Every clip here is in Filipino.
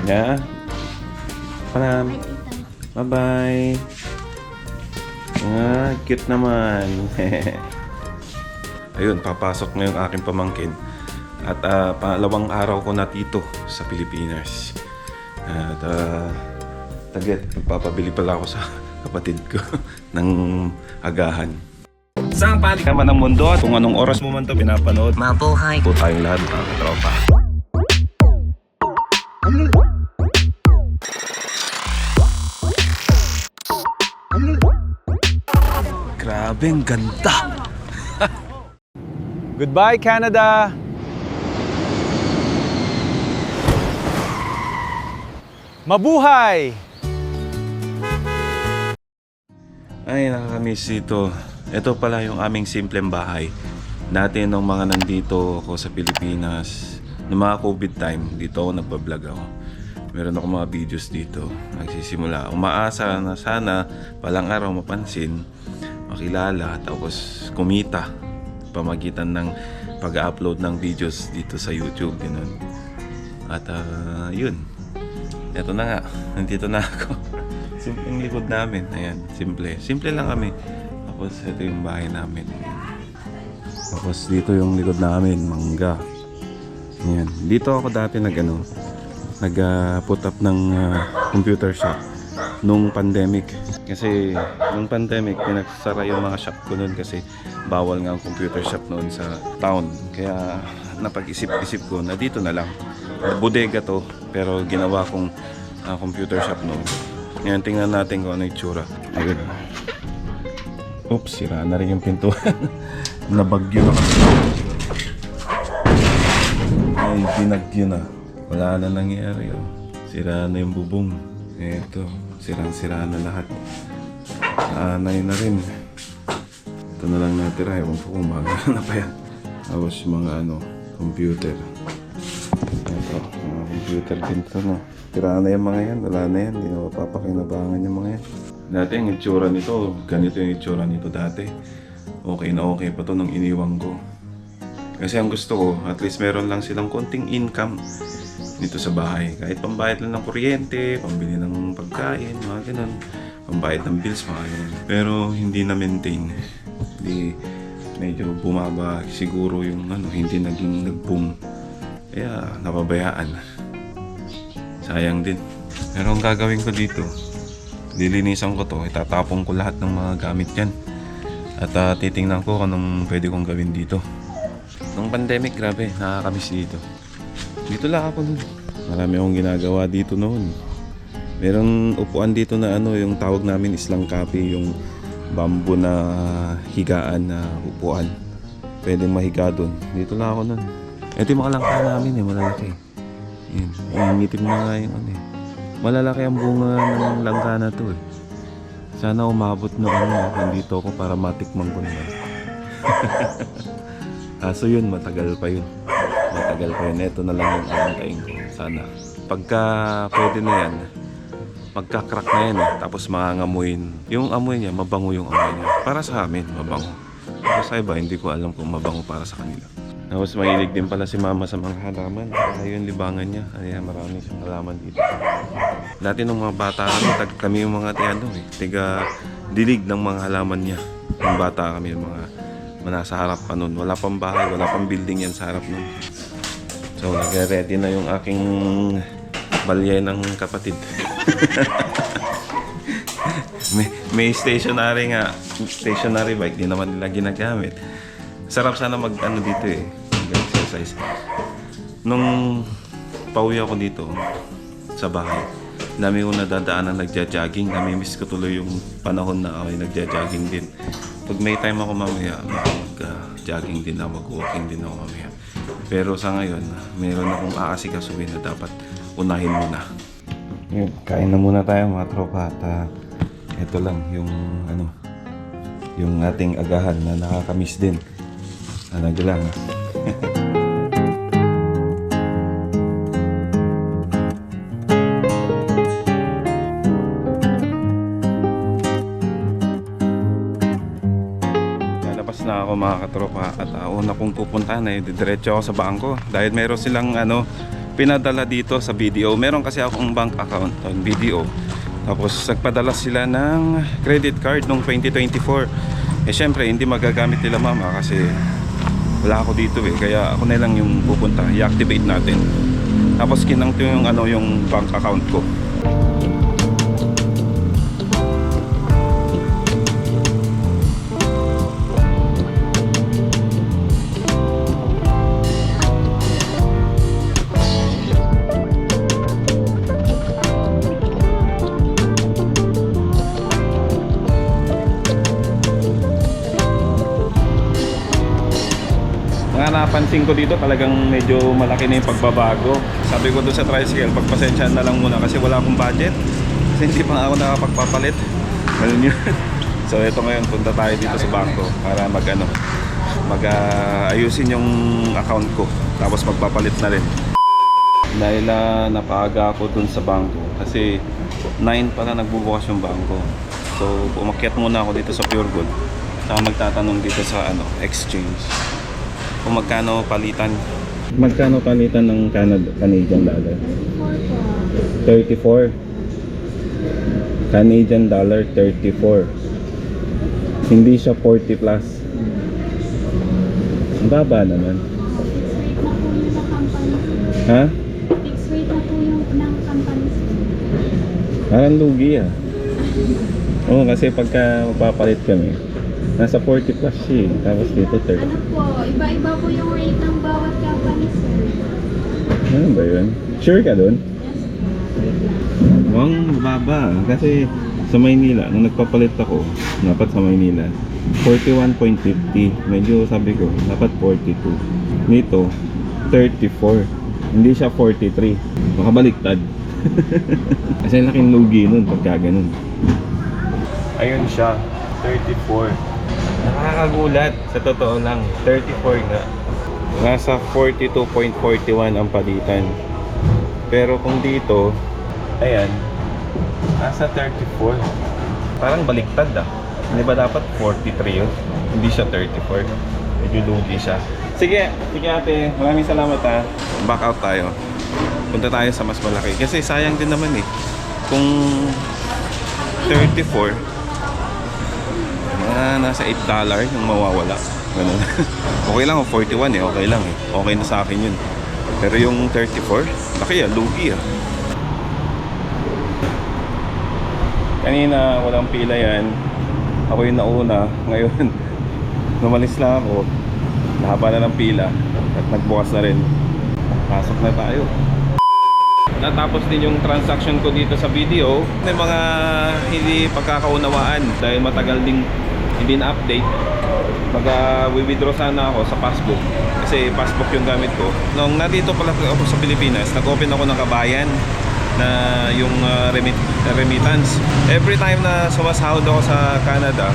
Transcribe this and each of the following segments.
Yeah. Palam. Bye-bye. Ah, cute naman. Ayun, papasok na yung aking pamangkin. At pangalawang araw ko na dito sa Pilipinas. At tagit, magpapabili pala ako sa kapatid ko ng agahan. Saan panig naman ng mundo at kung anong oras mo man ito pinapanood, mabuhay po tayong lahat mga katropa. Grabeng ganda! Goodbye, Canada! Mabuhay! Ay, nakakamiss dito. Ito pala yung aming simpleng bahay. Dati nung mga nandito ako sa Pilipinas, noong mga COVID time, dito ako nagbablog ako. Meron ako mga videos dito. Nagsisimula. Umaasa na sana palang araw mapansin, makilala, tapos kumita. Pamagitan ng pag-upload ng videos dito sa YouTube. Ganun. At yun. Ito na nga. Nandito na ako. Simpleng likod namin. Ayan. Simple. Simple lang kami. Tapos ito yung bahay namin. Tapos dito yung likod namin. Mangga. Ayan. Dito ako dati nag-put up ng computer shop nung pandemic. Kasi nung pandemic, pinagsara yung mga shop ko noon kasi bawal nga ang computer shop noon sa town. Kaya napag-isip-isip ko na dito na lang. Bodega to, pero ginawa kong computer shop noon. Ngayon tingnan natin kung ano yung itsura. Ayun. Oops, sira na rin yung pintuan. Nabagyo na kasi. Ay, binagyo na. Wala na nangyari. Oh. Sira na yung bubong. Ito, sirang-sira na lahat. Aanay na rin. Ito na lang natira. Ewan po kung magana pa yan. Tapos yung mga computer. Ito, mga computer din ito. No? Tira na yung mga yan. Wala na yan. Hindi na mapapakinabangan yung mga yan. Dati yung itsura nito, ganito yung itsura nito dati. Okay na okay pa to nung iniwang ko. Kasi ang gusto ko, at least meron lang silang konting income dito sa bahay. Kahit pambayad lang ng kuryente, pambili ng pagkain, mga ganun. Pambayad ng bills, mga ganun. Pero hindi na maintain. Hindi, medyo bumaba siguro yung hindi naging nag-boom. Kaya napabayaan. Sayang din. Pero ang gagawin ko dito, lilinisan ko to, itatapon ko lahat ng mga gamit yan. At titingnan ko kung anong pwede kong gawin dito. Nung pandemic, grabe, nakakamiss dito. Dito lang ako nun. Marami akong ginagawa dito noon. Meron upuan dito na yung tawag namin islang kape, yung bamboo na higaan na upuan. Pwedeng mahiga doon. Dito lang ako nun. Ito yung mga langka namin malalaki. Yan. Iingitim na nga yung malalaki ang bunga ng langka na to Sana umabot na nandito ako para matikman ko naman. So yun, matagal pa yun. Matagal pa yun. Ito na lang yung aantayin ko. Sana. Pagka pwede na yan, pagka-crack na yan tapos mangangamuin. Yung amoy niya, mabango yung amoy niya. Para sa amin, mabango. Pero sa iba, hindi ko alam kung mabango para sa kanila. Tapos mahilig din pala si mama sa mga halaman. Kaya yung libangan niya. Kaya marami siyang halaman dito. Dati nung mga bata kami yung mga tiga dilig ng mga halaman niya. Nung bata kami yung mga nasa harap pa nun. Wala pang bahay, wala pang building yan sa harap nun. So nag-ready na yung aking balyay ng kapatid. may stationary nga. Stationary bike, di naman nila ginagamit. Sarap sana dito mag-exercise. Nung pauwi ako dito sa bahay, dami ko nadadaan na nagja-jogging. Namimiss ko tuloy yung panahon na ako nagja-jogging din. Pag may time ako mamaya, mag-jogging din ako, mag-walking din ako mamaya. Pero sa ngayon, meron akong aasikasuhin na dapat unahin muna. Yun, kain na muna tayo mga tropa. At ito lang yung ating agahan na nakakamiss din. Talaga lang. Lalabas na ako mga katropa at una kong pupuntahan diretso ako sa bangko dahil meron silang pinadala dito sa BDO. Meron kasi akong bank account on BDO. Tapos nagpadala sila ng credit card noong 2024. Eh syempre hindi magagamit nila mama kasi wala ako dito eh. Kaya ako na lang yung pupunta, i-activate natin. Tapos kinangto yung yung bank account ko. Napansin ko dito talagang medyo malaki na yung pagbabago. Sabi ko doon sa tricycle, pagpasensyahan na lang muna kasi wala akong budget. Kasi hindi pa ako nakapagpapalit. Ganun yun. So ito ngayon, punta tayo dito sa bangko para ayusin yung account ko. Tapos magpapalit na rin. Dahil napaaga ako doon sa bangko kasi 9 pa na nagbubukas yung bangko. So umakyat muna ako dito sa Pure Gold. Saka magtatanong dito sa exchange kung magkano palitan. Magkano palitan ng Canadian dollar? 34. Canadian dollar 34. Hindi siya 40 plus. Ang baba naman. Ha? Fixed rate na po yung ng company. Parang lugi ah. Oo, kasi pagka magpapalit kami, nasa 40 plus siya eh. Tapos dito 30. Ano po, iba-iba po yung rate ng bawat company, sir. Ano ba yun? Sure ka dun? Yes. Mukhang baba kasi sa Maynila, nung nagpapalit ako, dapat sa Maynila 41.50. Medyo sabi ko, dapat 42. Dito 34. Hindi siya 43. Baka baliktad. Kasi laking lugi nun pagka ganun. Ayun siya, 34. Nakakagulat, sa totoo lang, 34 nga. Nasa 42.41 ang palitan. Pero kung dito, ayan, nasa 34. Parang baliktad ah. Hindi ba dapat 43 yun? Hindi siya 34. Medyo lugi siya. Sige ate, maraming salamat ha. Back out tayo. Punta tayo sa mas malaki. Kasi sayang din naman eh. Kung 34, nasa $8 yung mawawala. Ganun. Okay lang kung 41 eh, okay lang eh. Okay na sa akin yun. Pero yung 34, laki ah, lugi ah. Kanina walang pila yan. Ako yung nauna. Ngayon, numalis lang ako. Nahaba na ng pila at nagbukas na rin. Pasok na tayo. Natapos din yung transaction ko dito sa video. May mga hindi pagkakaunawaan dahil matagal ding hindi na-update. Mag-withdraw sana ako sa passbook kasi passbook yung gamit ko. Nung nandito pala ako sa Pilipinas, nag-open ako ng kabayan na yung remittance. Every time na sumasahod ako sa Canada,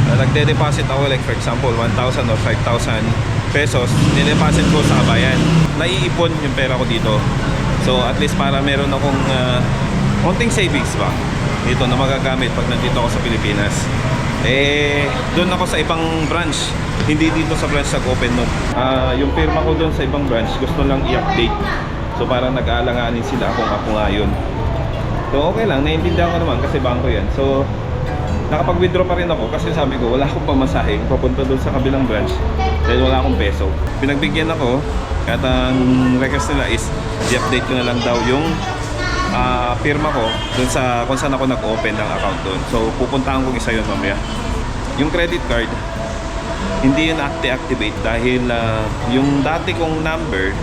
nagde-deposit ako, like for example 1,000 or 5,000 pesos, nideposit ko sa kabayan. Naiipon yung pera ko dito. So at least para meron akong konting savings ba dito na magagamit pag nandito ako sa Pilipinas. Doon ako sa ibang branch, hindi dito sa branch nag-open nun. Yung firma ko doon sa ibang branch, gusto lang i-update. So parang nag-aalanganin sila kung ako nga yun. So okay lang, naiintindihan ko naman kasi bangko yan. So nakapag-withdraw pa rin ako kasi sabi ko wala akong pamasahe papunta doon sa kabilang branch dahil wala akong peso. Pinagbigyan ako at ang request nila is i-update ko na lang daw yung firma ko dun sa kung saan ako nag-open ng account doon. So pupuntahan ko isa yun mamaya. Yung credit card hindi yun activate dahil yung dati kong number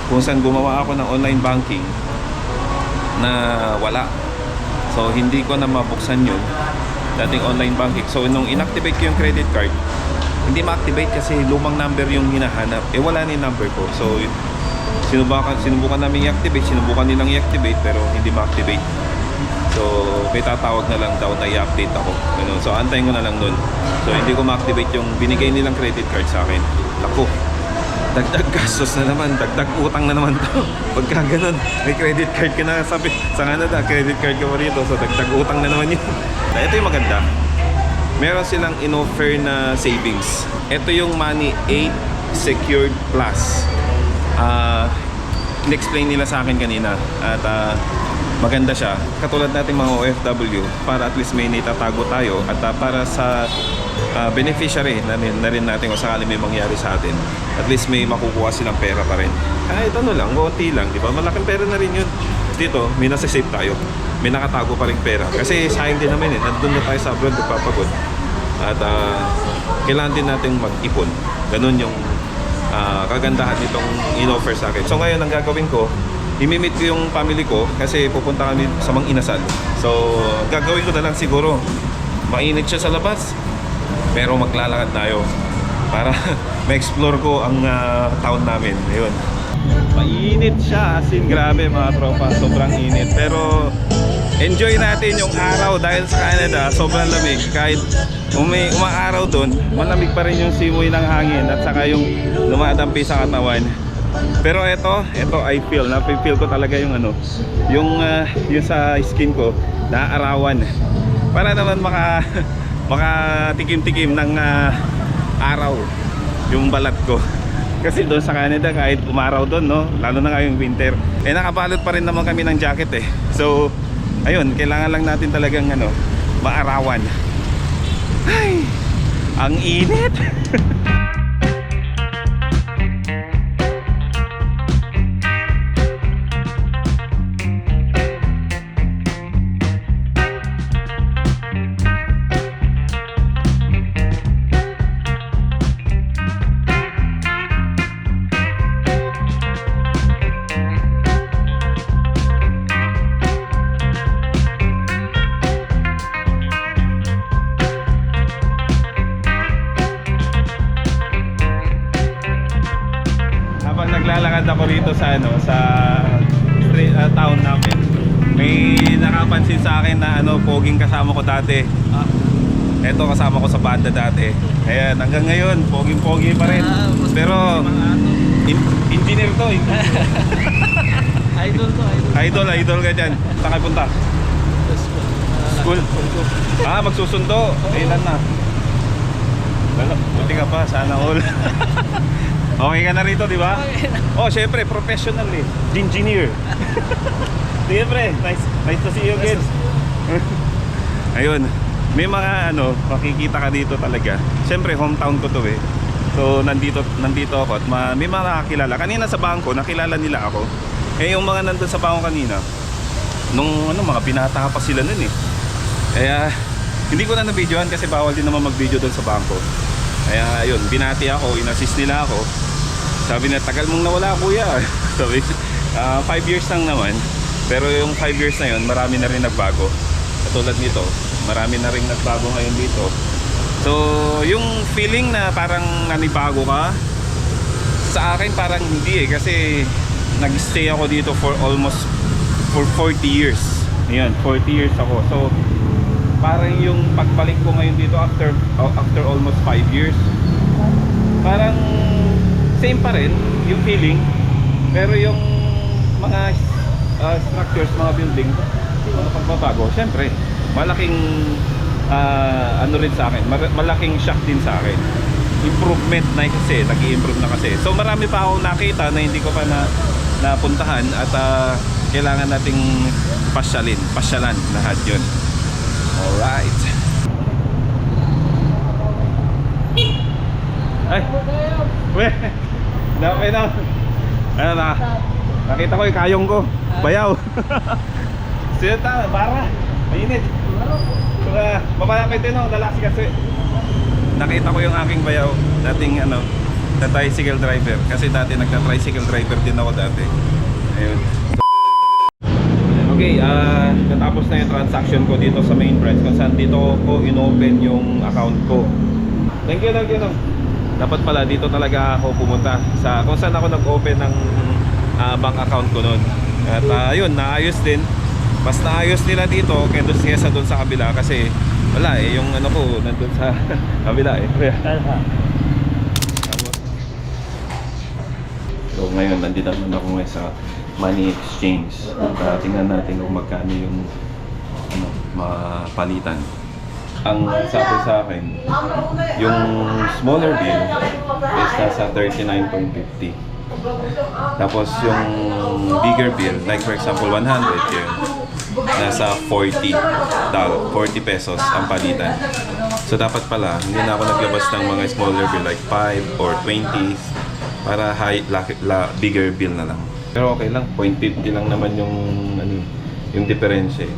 kung saan gumawa ako ng online banking na wala. So hindi ko na mabuksan yun, dating online banking. So nung inactivate ko yung credit card, hindi ma-activate kasi lumang number yung hinahanap. Wala na yung number ko. So sinubukan namin i-activate, sinubukan nilang i-activate pero hindi ma-activate. So may tatawag na lang daw na i-update ako. Ganun. So antayin ko na lang nun. So hindi ko ma-activate yung binigay nilang credit card sa akin. Naku, dagdag gastos na naman, dagdag utang na naman to. Pagka ganun, may credit card ka na, sabi sa Canada, credit card ka mo rito, so dagdag utang na naman yun. Ito yung maganda, meron silang in-offer na savings. Ito yung Money 8 Secured Plus. in-explain nila sa akin kanina. At maganda siya. Katulad nating mga OFW, para at least may naitatago tayo at para sa beneficiary na rin natin kung sakali may mangyari sa atin. At least may makukuha silang pera pa rin. Kahit ano lang, konti lang, di ba? Malaking pera na rin yun. Dito, may nasa-save tayo. May nakatago pa rin pera. Kasi sayang din naman nandun na tayo sa abroad, nagpapagod. At kailangan din natin mag-ipon. Ganun yung kagandahan nitong in-offer sa akin. So ngayon, ang gagawin ko, imimit ko yung family ko kasi pupunta kami sa Mang Inasal. So, gagawin ko na lang siguro, mainit siya sa labas, pero maglalakad tayo para ma-explore ko ang town namin. Ayun. Mainit siya, as in grabe mga tropa, sobrang init. Pero enjoy natin yung araw dahil sa Canada, sobrang lamig. Kahit umaaraw doon, malamig pa rin yung simoy ng hangin at saka yung dumadampi sa katawan. Pero ito I feel ko talaga yung yung sa skin ko naaarawan. Para naman makatikim-tikim ng araw yung balat ko. Kasi doon sa Canada kahit umaraw doon, no, lalo na ngayong winter, nakabalot pa rin naman kami ng jacket eh. So ayun, kailangan lang natin talagang maarawan. Ay, ang init. Naglalakad ako rito sa street, town namin. May nakapansin sa akin na poging kasama ko dati. Eto kasama ko sa banda dati. Ayan, hanggang ngayon poging-pogi pa rin. Pero engineer to. Idol ka dyan. Saan kayo punta? School. Magsusundo. Ilan na? Buti ka pa, sana all. Okay ka na rito, di ba? Oh, syempre, professional eh. Engineer. Siyempre, nice to see you again. Ayun, may mga makikita ka dito talaga. Syempre, hometown ko to eh. So, nandito ako at may mga nakakilala. Kanina sa bangko, nakilala nila ako. Yung mga nandun sa bangko kanina, nung mga binata pa sila nun eh. Kaya, hindi ko na na-videohan kasi bawal din naman mag-video doon sa bangko. Kaya, ayun, binati ako, in-assist nila ako. Sabi na, tagal mong nawala kuya. Sabi, 5 years lang naman. Pero yung 5 years na yun, marami na rin nagbago. Katulad nito, marami na rin nagbago ngayon dito. So, yung feeling na parang nanibago ka, sa akin parang hindi eh. Kasi nag-stay ako dito for 40 years. Ayan, 40 years ako. So, parang yung pagbalik ko ngayon dito after almost 5 years, parang same pa rin yung feeling, pero yung mga structures, mga building, mga pagbabago, syempre malaking rin sa akin, malaking shock din sa akin. Improvement na kasi, nag-i-improve na kasi. So marami pa akong nakita na hindi ko pa napuntahan at kailangan nating pasyalan lahat yun. Alright. Ay, weh, dapat na. Nakita ko yung kayong ko, bayaw. Sino ta, bara, mainit. Mapalapit din ako, lalaki kasi. Nakita ko yung aking bayaw, dating na tricycle driver. Kasi dati nagka-tricycle driver din ako dati. Ayun. Okay, natapos na yung transaction ko dito sa main branch kung saan dito ko inopen yung account ko. Thank you. Dapat pala dito talaga ako pumunta sa kung saan ako nag-open ng bank account ko noon. At yun, naayos din. Mas naayos nila dito kaysa doon sa kabila kasi wala eh, yung ko nandun sa kabila eh. So ngayon, nandito naman ako ngayon sa money exchange. Tingnan natin kung magkano yung mapalitan. Ang sabi sa akin, yung smaller bill is nasa 39.50. Tapos yung bigger bill, like for example 100 yun, nasa 40 pesos ang palitan. So dapat pala, hindi na ako naglabas ng mga smaller bill like 5 or 20 para bigger bill na lang. Pero okay lang, 0.50 lang naman yung yung diferensya.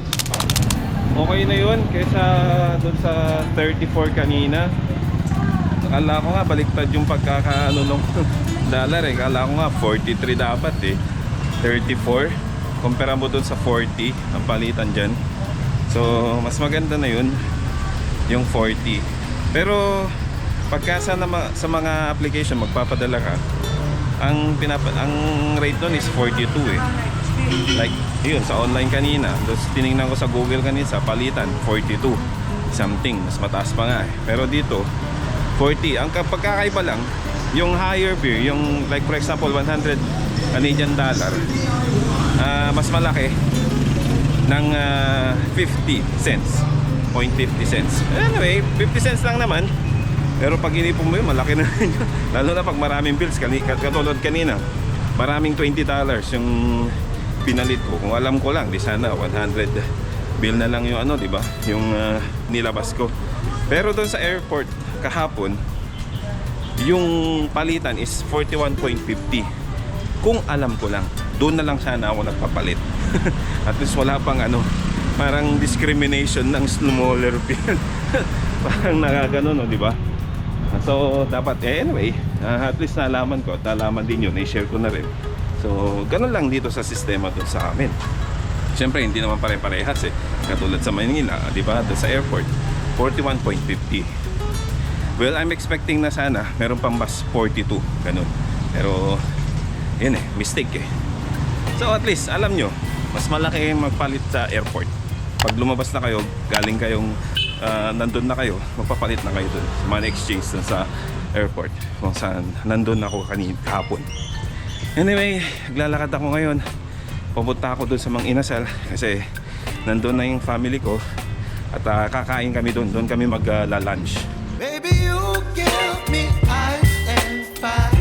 Okay na yun kaysa doon sa 34 kanina. Akala ko nga baliktad yung pagkakaano nung dollar eh. Akala ko nga 43 dapat eh. 34. Kumpara mo doon sa 40 ang palitan dyan. So mas maganda na yun yung 40. Pero pagka sa mga application magpapadala ka, ang rate doon is 42 eh. Like yun sa online kanina, tapos tiningnan ko sa Google kanina sa palitan 42 something, mas mataas pa nga eh. Pero dito 40. Ang pagkakaiba lang, yung higher beer, yung like for example 100 Canadian dollar, mas malaki ng 50 cents, 0.50 cents. Anyway, 50 cents lang naman. Pero pag inipon mo yun, malaki na rin yun. Lalo na pag maraming bills, katulad kanina, maraming $20 yung pinalit ko. Kung alam ko lang, di sana 100 bill na lang yung di ba? Yung nilabas ko. Pero doon sa airport kahapon, yung palitan is 41.50. Kung alam ko lang, doon na lang sana ako nagpapalit. At least wala pang parang discrimination ng smaller bill. Parang nakagano, no, di ba? So dapat anyway, at least nalaman ko at nalaman din yun, i-share ko na rin. So ganun lang dito sa sistema doon sa amin. Siyempre hindi naman pare-parehas eh. Katulad sa Manila, di ba? Doon sa airport 41.50. Well, I'm expecting na sana meron pang mas 42, ganun. Pero yun eh, mistake eh. So at least alam nyo, mas malaki magpalit sa airport. Pag lumabas na kayo, galing kayong nandun na kayo, magpapalit na kayo dun sa money exchange dun sa airport kung saan nandun ako kahapon. Anyway, naglalakad ako ngayon. Pupunta ako dun sa Mang Inasal kasi nandun na yung family ko at kakain kami dun. Doon kami mag-lunch. Baby, you give me ice and fire.